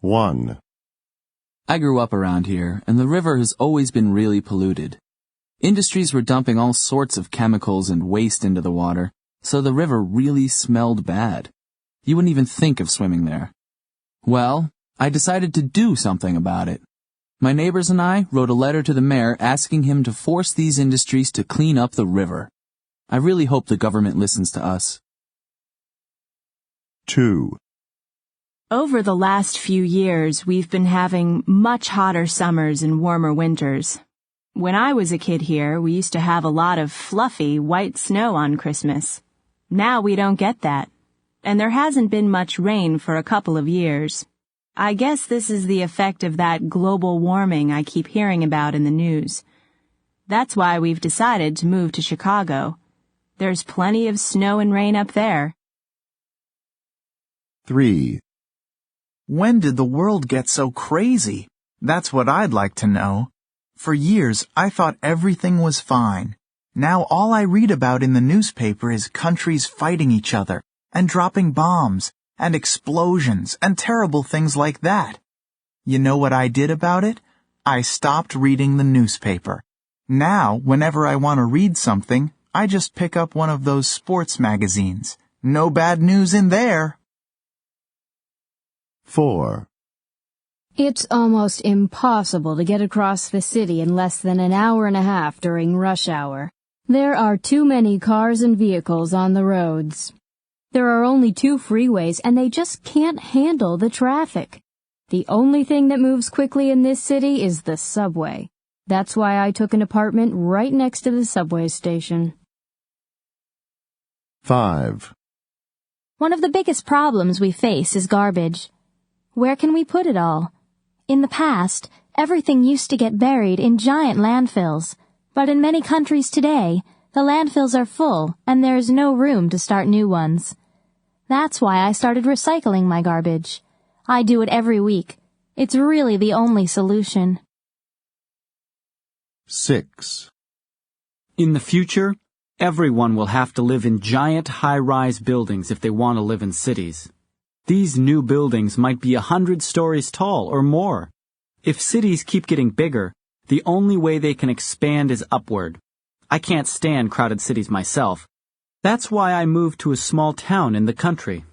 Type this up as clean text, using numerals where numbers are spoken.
1. I grew up around here, and the river has always been really polluted. Industries were dumping all sorts of chemicals and waste into the water, so the river really smelled bad. You wouldn't even think of swimming there. Well, I decided to do something about it. My neighbors and I wrote a letter to the mayor asking him to force these industries to clean up the river. I really hope the government listens to us. 2. Over the last few years, we've been having much hotter summers and warmer winters. When I was a kid here, we used to have a lot of fluffy white snow on Christmas. Now we don't get that, and there hasn't been much rain for a couple of years. I guess this is the effect of that global warming I keep hearing about in the news. That's why we've decided to move to Chicago. There's plenty of snow and rain up there. 3. When did the world get so crazy? That's what I'd like to know. For years, I thought everything was fine. Now all I read about in the newspaper is countries fighting each other, and dropping bombs, and explosions, and terrible things like that. You know what I did about it? I stopped reading the newspaper. Now, whenever I want to read something, I just pick up one of those sports magazines. No bad news in there. 4. It's almost impossible to get across the city in less than an hour and a half during rush hour. There are too many cars and vehicles on the roads. There are only 2 freeways, and they just can't handle the traffic. The only thing that moves quickly in this city is the subway. That's why I took an apartment right next to the subway station. 5. One of the biggest problems we face is garbage. Where can we put it all? In the past, everything used to get buried in giant landfills, but in many countries today, the landfills are full and there is no room to start new ones. That's why I started recycling my garbage. I do it every week. It's really the only solution. 6. In the future, everyone will have to live in giant high-rise buildings if they want to live in cities. These new buildings might be 100 stories tall or more. If cities keep getting bigger, the only way they can expand is upward. I can't stand crowded cities myself. That's why I moved to a small town in the country.